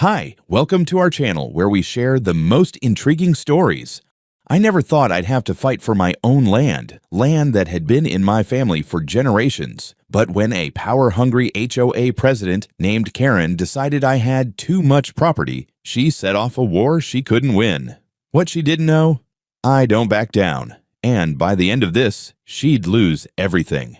Hi, welcome to our channel where we share the most intriguing stories. I never thought I'd have to fight for my own land that had been in my family for generations. But when a power-hungry HOA president named Karen decided I had too much property, she set off a war she couldn't win. What she didn't know? I don't back down. And by the end of this, she'd lose everything.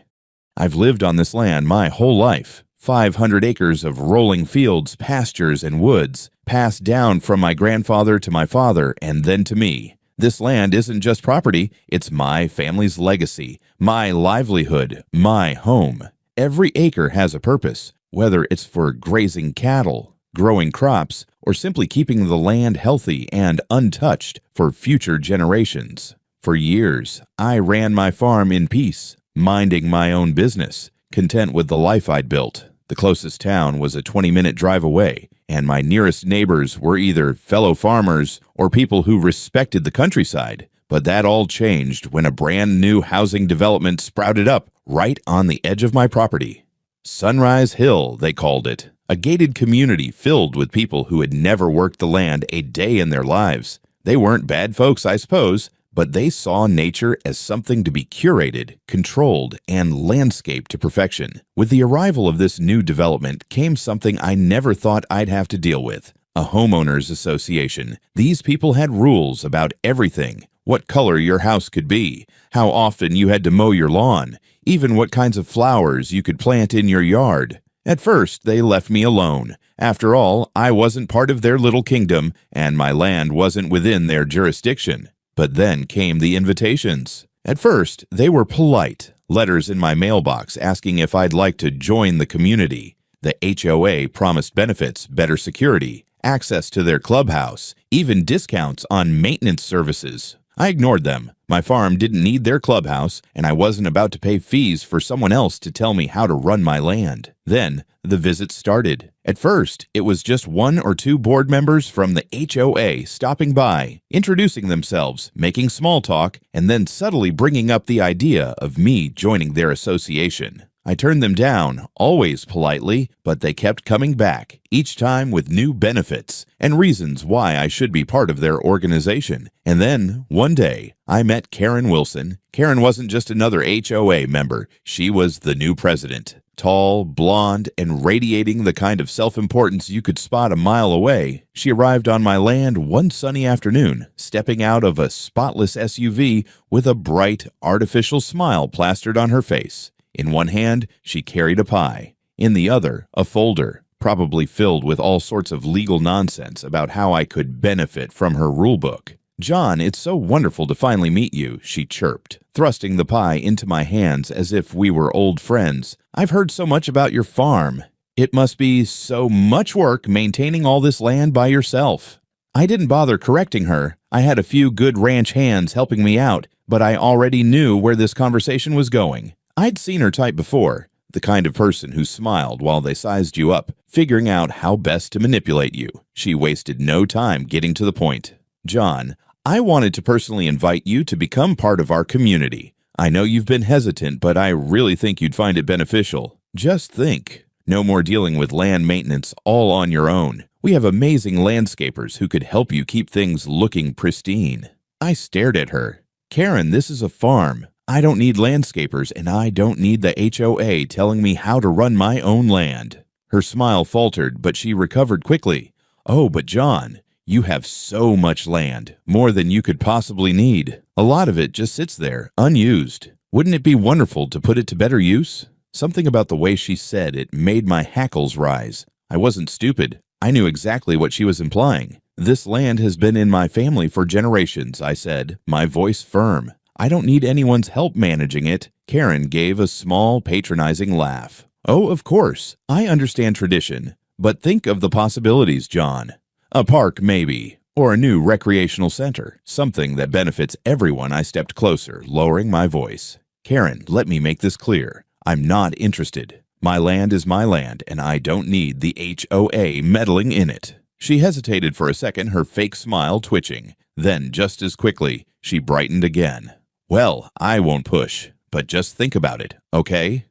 I've lived on this land my whole life. 500 acres of rolling fields, pastures, and woods, passed down from my grandfather to my father and then to me. This land isn't just property, it's my family's legacy, my livelihood, my home. Every acre has a purpose, whether it's for grazing cattle, growing crops, or simply keeping the land healthy and untouched for future generations. For years, I ran my farm in peace, minding my own business, content with the life I'd built. The closest town was a 20-minute drive away, and my nearest neighbors were either fellow farmers or people who respected the countryside. But that all changed when a brand new housing development sprouted up right on the edge of my property. Sunrise Hill, they called it, a gated community filled with people who had never worked the land a day in their lives. They weren't bad folks, I suppose, but they saw nature as something to be curated, controlled, and landscaped to perfection. With the arrival of this new development came something I never thought I'd have to deal with: a homeowners association. These people had rules about everything: what color your house could be, how often you had to mow your lawn, even what kinds of flowers you could plant in your yard. At first, they left me alone. After all, I wasn't part of their little kingdom, and my land wasn't within their jurisdiction. But then came the invitations. At first, they were polite. Letters in my mailbox asking if I'd like to join the community. The HOA promised benefits, better security, access to their clubhouse, even discounts on maintenance services. I ignored them. My farm didn't need their clubhouse, and I wasn't about to pay fees for someone else to tell me how to run my land. Then, the visits started. At first, it was just 1 or 2 board members from the HOA stopping by, introducing themselves, making small talk, and then subtly bringing up the idea of me joining their association. I turned them down, always politely, but they kept coming back, each time with new benefits and reasons why I should be part of their organization. And then, one day, I met Karen Wilson. Karen wasn't just another HOA member, she was the new president. Tall, blonde, and radiating the kind of self-importance you could spot a mile away, she arrived on my land one sunny afternoon, stepping out of a spotless SUV with a bright, artificial smile plastered on her face. In one hand, she carried a pie. In the other, a folder, probably filled with all sorts of legal nonsense about how I could benefit from her rulebook. "John, it's so wonderful to finally meet you," she chirped, thrusting the pie into my hands as if we were old friends. "I've heard so much about your farm. It must be so much work maintaining all this land by yourself." I didn't bother correcting her. I had a few good ranch hands helping me out, but I already knew where this conversation was going. I'd seen her type before, the kind of person who smiled while they sized you up, figuring out how best to manipulate you. She wasted no time getting to the point. "John, I wanted to personally invite you to become part of our community. I know you've been hesitant, but I really think you'd find it beneficial. Just think. No more dealing with land maintenance all on your own. We have amazing landscapers who could help you keep things looking pristine." I stared at her. "Karen, this is a farm. I don't need landscapers, and I don't need the HOA telling me how to run my own land." Her smile faltered, but she recovered quickly. "Oh, but John, you have so much land, more than you could possibly need. A lot of it just sits there, unused. Wouldn't it be wonderful to put it to better use?" Something about the way she said it made my hackles rise. I wasn't stupid. I knew exactly what she was implying. "This land has been in my family for generations," I said, my voice firm. "I don't need anyone's help managing it." Karen gave a small, patronizing laugh. "Oh, of course. I understand tradition. But think of the possibilities, John. A park, maybe. Or a new recreational center. Something that benefits everyone." I stepped closer, lowering my voice. "Karen, let me make this clear. I'm not interested. My land is my land, and I don't need the HOA meddling in it." She hesitated for a second, her fake smile twitching. Then, just as quickly, she brightened again. "Well, I won't push, but just think about it, okay?"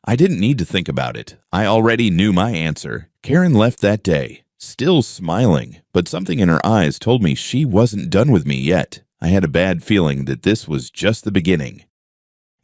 I didn't need to think about it. I already knew my answer. Karen left that day. still smiling, but something in her eyes told me she wasn't done with me yet. I had a bad feeling that this was just the beginning.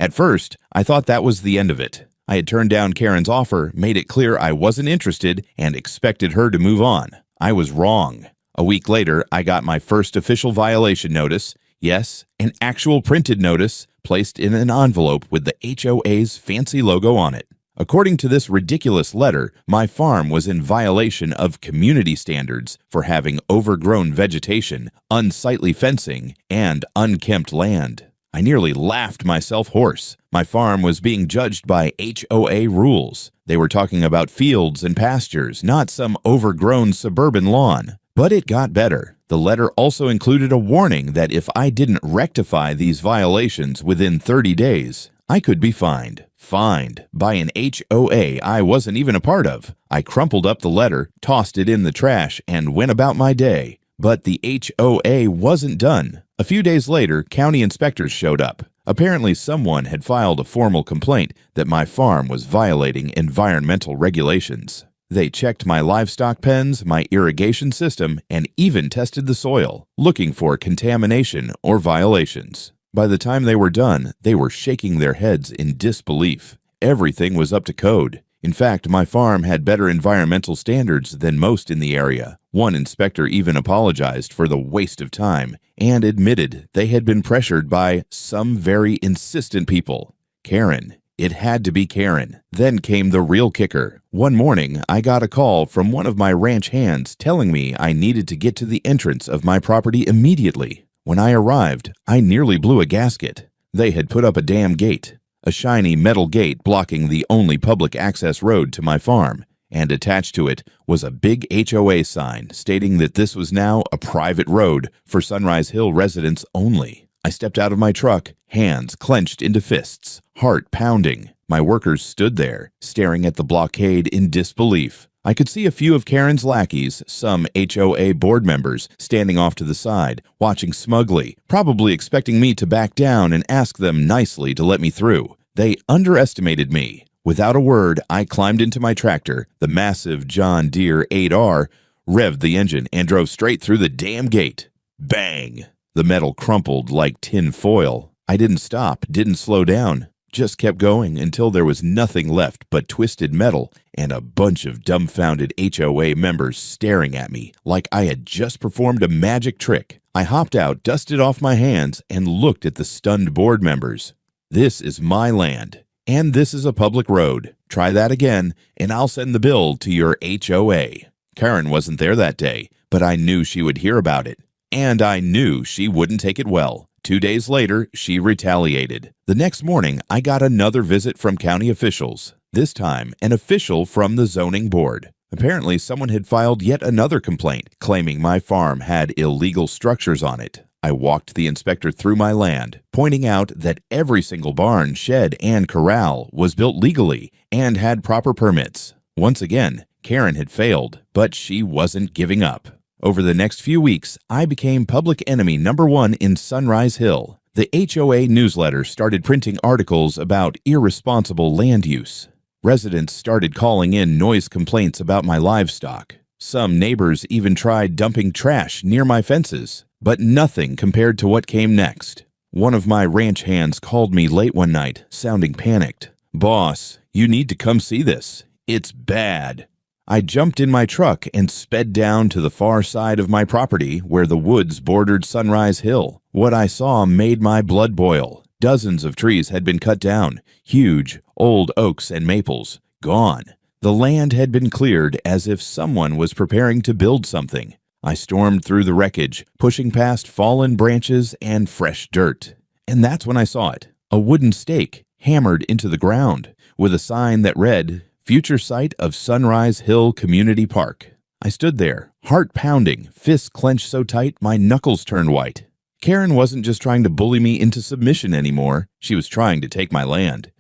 At first, I thought that was the end of it. I had turned down Karen's offer, made it clear I wasn't interested, and expected her to move on. I was wrong. A week later, I got my first official violation notice. Yes, an actual printed notice, placed in an envelope with the HOA's fancy logo on it. According to this ridiculous letter, my farm was in violation of community standards for having overgrown vegetation, unsightly fencing, and unkempt land. I nearly laughed myself hoarse. My farm was being judged by HOA rules. They were talking about fields and pastures, not some overgrown suburban lawn. But it got better. The letter also included a warning that if I didn't rectify these violations within 30 days, I could be fined. Fined by an HOA I wasn't even a part of. I crumpled up the letter, tossed it in the trash, and went about my day. But the HOA wasn't done. A few days later, county inspectors showed up. Apparently, someone had filed a formal complaint that my farm was violating environmental regulations. They checked my livestock pens, my irrigation system, and even tested the soil, looking for contamination or violations. By the time they were done, they were shaking their heads in disbelief. Everything was up to code. In fact, my farm had better environmental standards than most in the area. One inspector even apologized for the waste of time and admitted they had been pressured by some very insistent people. Karen. It had to be Karen. Then came the real kicker. One morning, I got a call from one of my ranch hands telling me I needed to get to the entrance of my property immediately. When I arrived, I nearly blew a gasket. They had put up a damn gate, a shiny metal gate blocking the only public access road to my farm, and attached to it was a big HOA sign stating that this was now a private road for Sunrise Hill residents only. I stepped out of my truck, hands clenched into fists, heart pounding. My workers stood there, staring at the blockade in disbelief. I could see a few of Karen's lackeys, some HOA board members, standing off to the side, watching smugly, probably expecting me to back down and ask them nicely to let me through. They underestimated me. Without a word, I climbed into my tractor, the massive John Deere 8R, revved the engine, and drove straight through the damn gate. Bang! The metal crumpled like tin foil. I didn't stop, didn't slow down, just kept going until there was nothing left but twisted metal and a bunch of dumbfounded HOA members staring at me like I had just performed a magic trick. I hopped out, dusted off my hands, and looked at the stunned board members. This is my land, and this is a public road. Try that again, and I'll send the bill to your HOA. Karen wasn't there that day, but I knew she would hear about it. And I knew she wouldn't take it well. 2 days later, she retaliated. The next morning, I got another visit from county officials. This time, an official from the zoning board. Apparently, someone had filed yet another complaint, claiming my farm had illegal structures on it. I walked the inspector through my land, pointing out that every single barn, shed, and corral was built legally and had proper permits. Once again, Karen had failed, but she wasn't giving up. Over the next few weeks, I became public enemy #1 in Sunrise Hill. The HOA newsletter started printing articles about irresponsible land use. Residents started calling in noise complaints about my livestock. Some neighbors even tried dumping trash near my fences, but nothing compared to what came next. One of my ranch hands called me late one night, sounding panicked. "Boss, you need to come see this. It's bad." I jumped in my truck and sped down to the far side of my property where the woods bordered Sunrise Hill. What I saw made my blood boil. Dozens of trees had been cut down, huge, old oaks and maples, gone. The land had been cleared as if someone was preparing to build something. I stormed through the wreckage, pushing past fallen branches and fresh dirt. And that's when I saw it, a wooden stake hammered into the ground, with a sign that read, "Future site of Sunrise Hill Community Park." I stood there, heart pounding, fists clenched so tight my knuckles turned white. Karen wasn't just trying to bully me into submission anymore, she was trying to take my land.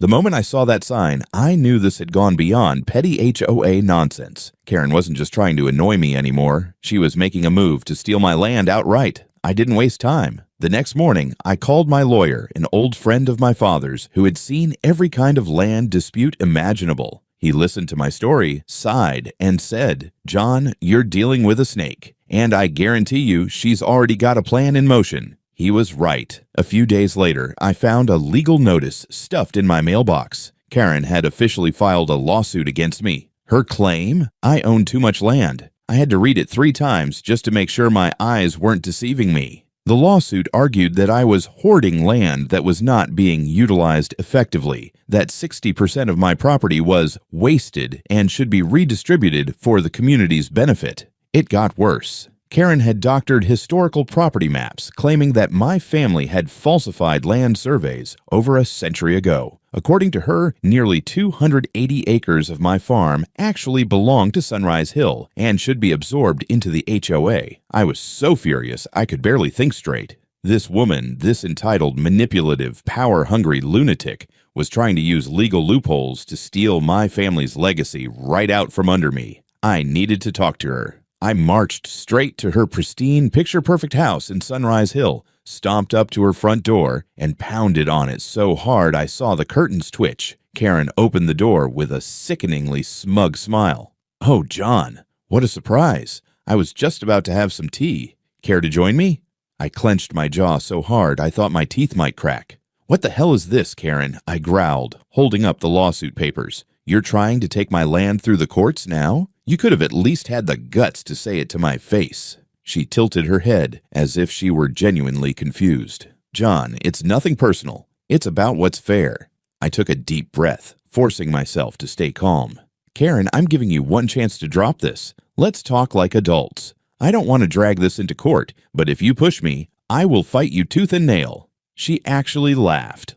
The moment I saw that sign, I knew this had gone beyond petty HOA nonsense. Karen wasn't just trying to annoy me anymore, she was making a move to steal my land outright. I didn't waste time. The next morning, I called my lawyer, an old friend of my father's, who had seen every kind of land dispute imaginable. He listened to my story, sighed, and said, "John, you're dealing with a snake, and I guarantee you she's already got a plan in motion." He was right. A few days later, I found a legal notice stuffed in my mailbox. Karen had officially filed a lawsuit against me. Her claim? I owned too much land. I had to read it 3 times just to make sure my eyes weren't deceiving me. The lawsuit argued that I was hoarding land that was not being utilized effectively, that 60% of my property was wasted and should be redistributed for the community's benefit. It got worse. Karen had doctored historical property maps, claiming that my family had falsified land surveys over a century ago. According to her, nearly 280 acres of my farm actually belonged to Sunrise Hill and should be absorbed into the HOA. I was so furious I could barely think straight. This woman, this entitled, manipulative, power-hungry lunatic, was trying to use legal loopholes to steal my family's legacy right out from under me. I needed to talk to her. I marched straight to her pristine, picture-perfect house in Sunrise Hill, stomped up to her front door, and pounded on it so hard I saw the curtains twitch. Karen opened the door with a sickeningly smug smile. "Oh, John, what a surprise. I was just about to have some tea. Care to join me?" I clenched my jaw so hard I thought my teeth might crack. "What the hell is this, Karen?" I growled, holding up the lawsuit papers. "You're trying to take my land through the courts now? You could have at least had the guts to say it to my face." She tilted her head as if she were genuinely confused. "John, it's nothing personal. It's about what's fair." I took a deep breath, forcing myself to stay calm. "Karen, I'm giving you one chance to drop this. Let's talk like adults. I don't want to drag this into court, but if you push me, I will fight you tooth and nail." She actually laughed.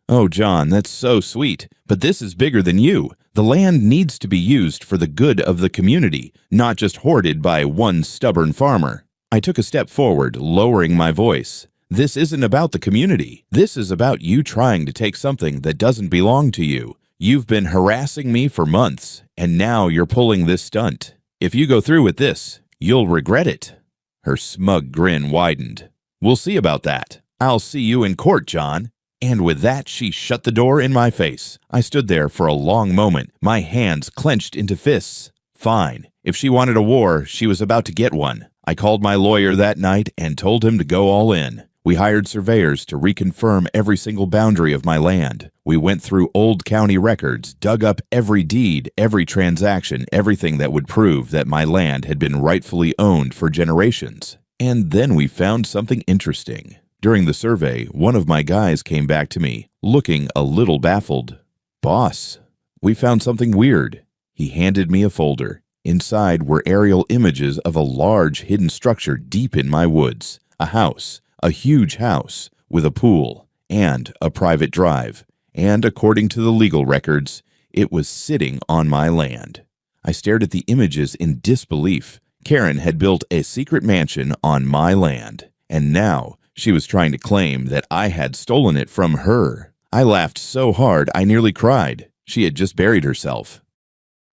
"Oh, John, that's so sweet, but this is bigger than you. The land needs to be used for the good of the community, not just hoarded by one stubborn farmer." I took a step forward, lowering my voice. "This isn't about the community. This is about you trying to take something that doesn't belong to you. You've been harassing me for months, and now you're pulling this stunt. If you go through with this, you'll regret it." Her smug grin widened. "We'll see about that. I'll see you in court, John." And with that, she shut the door in my face. I stood there for a long moment, my hands clenched into fists. Fine. If she wanted a war, she was about to get one. I called my lawyer that night and told him to go all in. We hired surveyors to reconfirm every single boundary of my land. We went through old county records, dug up every deed, every transaction, everything that would prove that my land had been rightfully owned for generations. And then we found something interesting. During the survey, one of my guys came back to me, looking a little baffled. "Boss, we found something weird." He handed me a folder. Inside were aerial images of a large hidden structure deep in my woods. A house, a huge house, with a pool and a private drive. And according to the legal records, it was sitting on my land. I stared at the images in disbelief. Karen had built a secret mansion on my land, and now she was trying to claim that I had stolen it from her. I laughed so hard I nearly cried. She had just buried herself.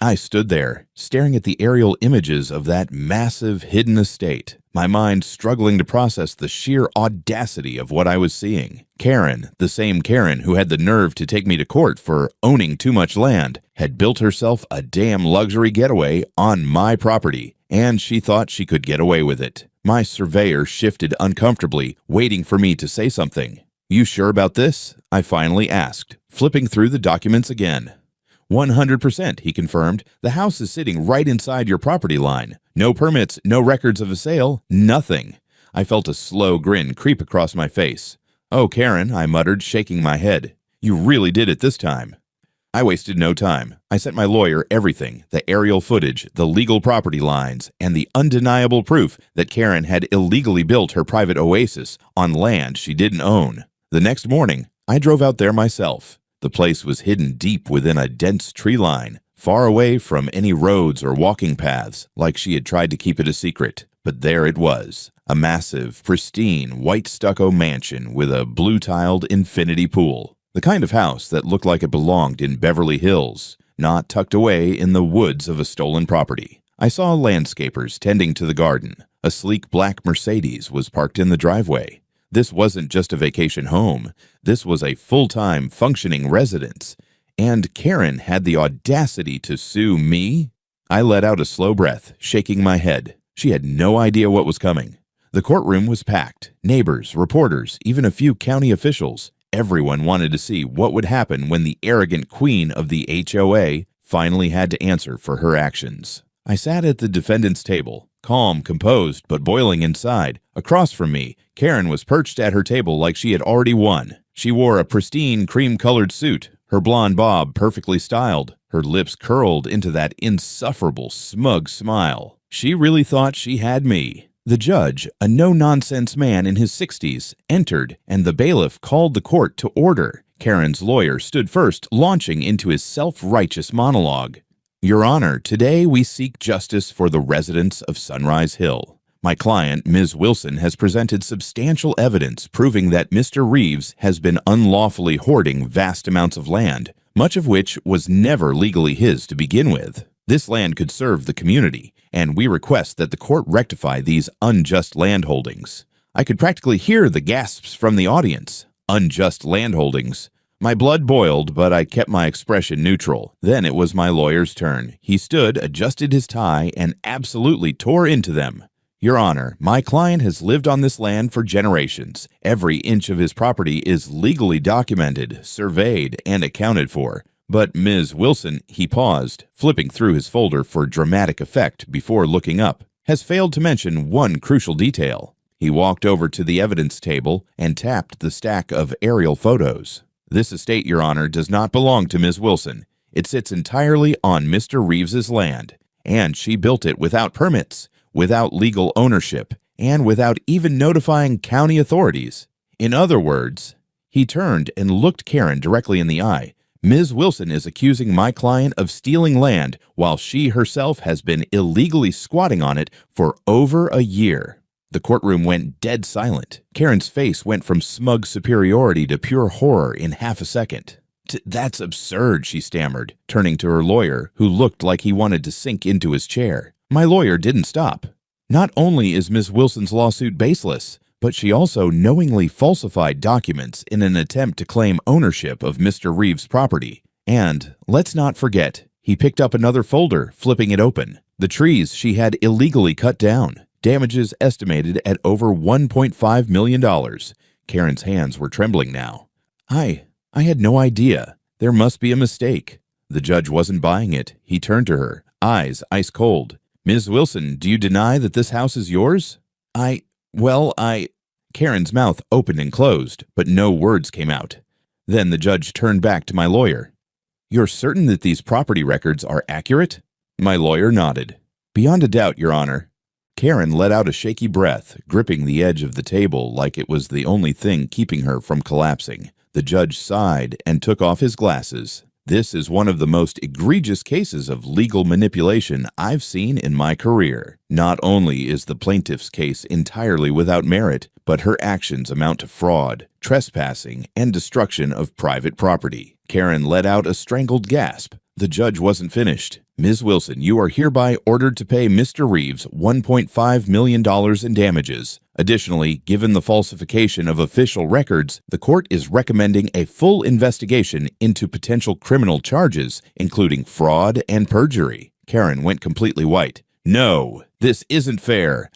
I stood there, staring at the aerial images of that massive hidden estate, my mind struggling to process the sheer audacity of what I was seeing. Karen, the same Karen who had the nerve to take me to court for owning too much land, had built herself a damn luxury getaway on my property, and she thought she could get away with it. My surveyor shifted uncomfortably, waiting for me to say something. "You sure about this?" I finally asked, flipping through the documents again. 100%, he confirmed. "The house is sitting right inside your property line. No permits, no records of a sale, nothing." I felt a slow grin creep across my face. "Oh, Karen," I muttered, shaking my head. "You really did it this time." I wasted no time. I sent my lawyer everything, the aerial footage, the legal property lines, and the undeniable proof that Karen had illegally built her private oasis on land she didn't own. The next morning, I drove out there myself. The place was hidden deep within a dense tree line, far away from any roads or walking paths, like she had tried to keep it a secret. But there it was, a massive, pristine, white stucco mansion with a blue-tiled infinity pool. The kind of house that looked like it belonged in Beverly Hills, not tucked away in the woods of a stolen property. I saw landscapers tending to the garden. A sleek black Mercedes was parked in the driveway. This wasn't just a vacation home. This was a full-time, functioning residence. And Karen had the audacity to sue me? I let out a slow breath, shaking my head. She had no idea what was coming. The courtroom was packed. Neighbors, reporters, even a few county officials. Everyone wanted to see what would happen when the arrogant queen of the HOA finally had to answer for her actions. I sat at the defendant's table, calm, composed, but boiling inside. Across from me, Karen was perched at her table like she had already won. She wore a pristine cream-colored suit, her blonde bob perfectly styled, her lips curled into that insufferable, smug smile. She really thought she had me. The judge, a no-nonsense man in his 60s, entered, and the bailiff called the court to order. Karen's lawyer stood first, launching into his self-righteous monologue. Your Honor, today we seek justice for the residents of Sunrise Hill. My client, Ms. Wilson, has presented substantial evidence proving that Mr. Reeves has been unlawfully hoarding vast amounts of land, much of which was never legally his to begin with. This land could serve the community, and we request that the court rectify these unjust landholdings. I could practically hear the gasps from the audience. Unjust landholdings. My blood boiled, but I kept my expression neutral. Then it was my lawyer's turn. He stood, adjusted his tie, and absolutely tore into them. Your Honor, my client has lived on this land for generations. Every inch of his property is legally documented, surveyed, and accounted for. But Ms. Wilson, he paused, flipping through his folder for dramatic effect before looking up, has failed to mention one crucial detail. He walked over to the evidence table and tapped the stack of aerial photos. This estate, Your Honor, does not belong to Ms. Wilson. It sits entirely on Mr. Reeves's land, and she built it without permits, without legal ownership, and without even notifying county authorities. In other words, he turned and looked Karen directly in the eye. Ms. Wilson is accusing my client of stealing land while she herself has been illegally squatting on it for over a year. The courtroom went dead silent. Karen's face went from smug superiority to pure horror in half a second. That's absurd, she stammered, turning to her lawyer, who looked like he wanted to sink into his chair. My lawyer didn't stop. Not only is Ms. Wilson's lawsuit baseless, but she also knowingly falsified documents in an attempt to claim ownership of Mr. Reeves' property. And, let's not forget, he picked up another folder, flipping it open. The trees she had illegally cut down. Damages estimated at over $1.5 million. Karen's hands were trembling now. I had no idea. There must be a mistake. The judge wasn't buying it. He turned to her, eyes ice cold. Ms. Wilson, do you deny that this house is yours? Karen's mouth opened and closed, but no words came out. Then the judge turned back to my lawyer. You're certain that these property records are accurate? My lawyer nodded. Beyond a doubt, Your Honor. Karen let out a shaky breath, gripping the edge of the table like it was the only thing keeping her from collapsing. The judge sighed and took off his glasses. This is one of the most egregious cases of legal manipulation I've seen in my career. Not only is the plaintiff's case entirely without merit, but her actions amount to fraud, trespassing, and destruction of private property. Karen let out a strangled gasp. The judge wasn't finished. Ms. Wilson, you are hereby ordered to pay Mr. Reeves $1.5 million in damages. Additionally, given the falsification of official records, the court is recommending a full investigation into potential criminal charges, including fraud and perjury. Karen went completely white. No, this isn't fair.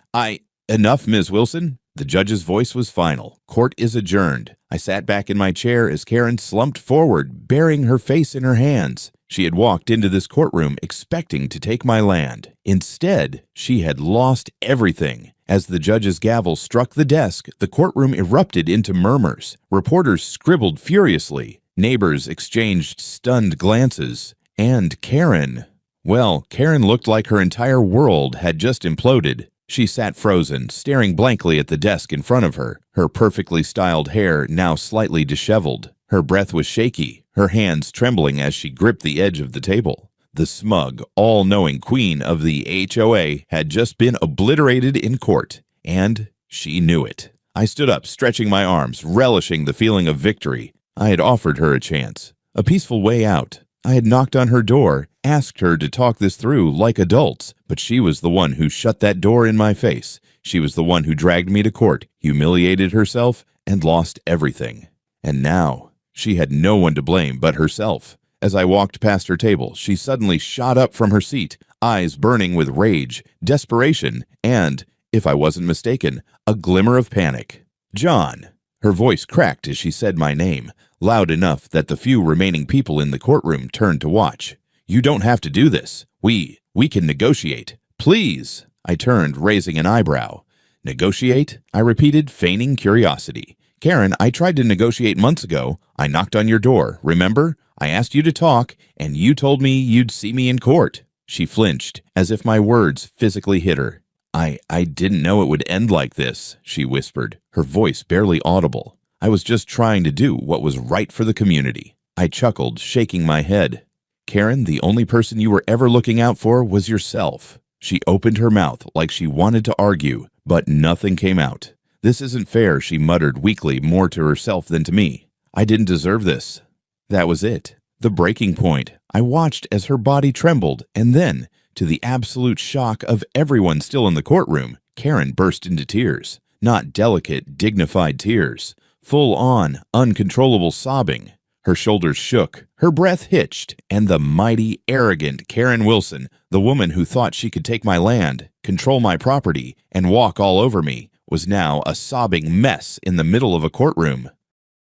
Enough, Ms. Wilson. The judge's voice was final. Court is adjourned. I sat back in my chair as Karen slumped forward, burying her face in her hands. She had walked into this courtroom expecting to take my land. Instead, she had lost everything. As the judge's gavel struck the desk, the courtroom erupted into murmurs. Reporters scribbled furiously. Neighbors exchanged stunned glances. And Karen looked like her entire world had just imploded. She sat frozen, staring blankly at the desk in front of her, her perfectly styled hair now slightly disheveled. Her breath was shaky, her hands trembling as she gripped the edge of the table. The smug, all-knowing queen of the HOA had just been obliterated in court, and she knew it. I stood up, stretching my arms, relishing the feeling of victory. I had offered her a chance, a peaceful way out. I had knocked on her door, asked her to talk this through like adults, but she was the one who shut that door in my face. She was the one who dragged me to court, humiliated herself, and lost everything. And now, she had no one to blame but herself. As I walked past her table, she suddenly shot up from her seat, eyes burning with rage, desperation, and, if I wasn't mistaken, a glimmer of panic. "John." Her voice cracked as she said my name, loud enough that the few remaining people in the courtroom turned to watch. "You don't have to do this. We can negotiate. Please." I turned, raising an eyebrow. "Negotiate?" I repeated, feigning curiosity. "Karen, I tried to negotiate months ago. I knocked on your door, remember? I asked you to talk, and you told me you'd see me in court." She flinched, as if my words physically hit her. I didn't know it would end like this," she whispered, her voice barely audible. "I was just trying to do what was right for the community." I chuckled, shaking my head. "Karen, the only person you were ever looking out for was yourself." She opened her mouth like she wanted to argue, but nothing came out. "This isn't fair," she muttered weakly, more to herself than to me. "I didn't deserve this." That was it. The breaking point. I watched as her body trembled, and then, to the absolute shock of everyone still in the courtroom, Karen burst into tears. Not delicate, dignified tears. Full-on, uncontrollable sobbing. Her shoulders shook, her breath hitched, and the mighty, arrogant Karen Wilson, the woman who thought she could take my land, control my property, and walk all over me, was now a sobbing mess in the middle of a courtroom.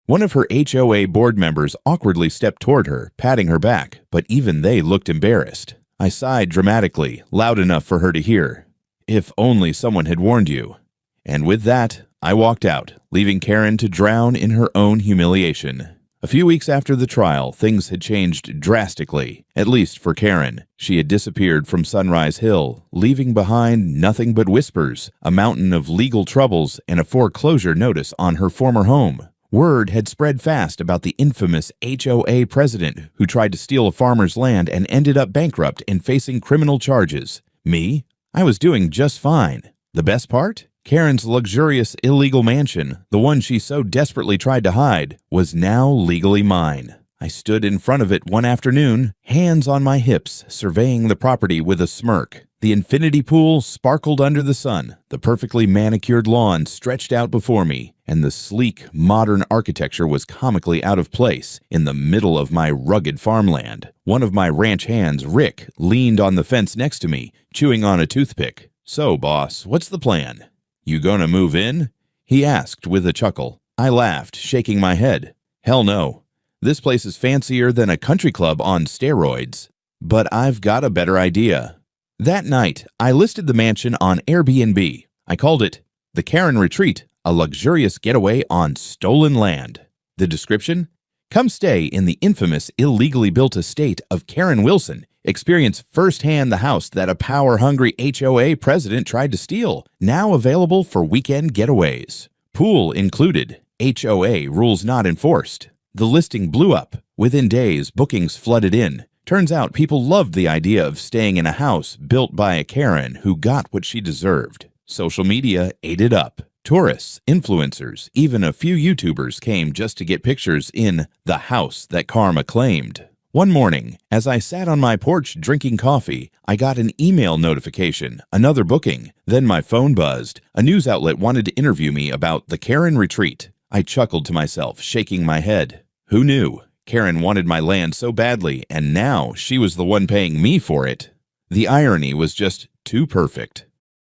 One of her HOA board members awkwardly stepped toward her, patting her back, but even they looked embarrassed. I sighed dramatically, loud enough for her to hear. "If only someone had warned you." And with that, I walked out, leaving Karen to drown in her own humiliation. A few weeks after the trial, things had changed drastically, at least for Karen. She had disappeared from Sunrise Hill, leaving behind nothing but whispers, a mountain of legal troubles, and a foreclosure notice on her former home. Word had spread fast about the infamous HOA president who tried to steal a farmer's land and ended up bankrupt and facing criminal charges. Me? I was doing just fine. The best part? Karen's luxurious illegal mansion, the one she so desperately tried to hide, was now legally mine. I stood in front of it one afternoon, hands on my hips, surveying the property with a smirk. The infinity pool sparkled under the sun, the perfectly manicured lawn stretched out before me, and the sleek, modern architecture was comically out of place in the middle of my rugged farmland. One of my ranch hands, Rick, leaned on the fence next to me, chewing on a toothpick. "So, boss, what's the plan? You gonna move in?" he asked with a chuckle. I laughed, shaking my head. "Hell no. This place is fancier than a country club on steroids. But I've got a better idea." That night, I listed the mansion on Airbnb. I called it The Karen Retreat, a luxurious getaway on stolen land. The description? Come stay in the infamous illegally built estate of Karen Wilson. Experience firsthand the house that a power-hungry HOA president tried to steal. Now available for weekend getaways. Pool included. HOA rules not enforced. The listing blew up. Within days, bookings flooded in. Turns out people loved the idea of staying in a house built by a Karen who got what she deserved. Social media ate it up. Tourists, influencers, even a few YouTubers came just to get pictures in the house that karma claimed. One morning, as I sat on my porch drinking coffee, I got an email notification, another booking. Then my phone buzzed. A news outlet wanted to interview me about the Karen Retreat. I chuckled to myself, shaking my head. Who knew? Karen wanted my land so badly, and now she was the one paying me for it. The irony was just too perfect.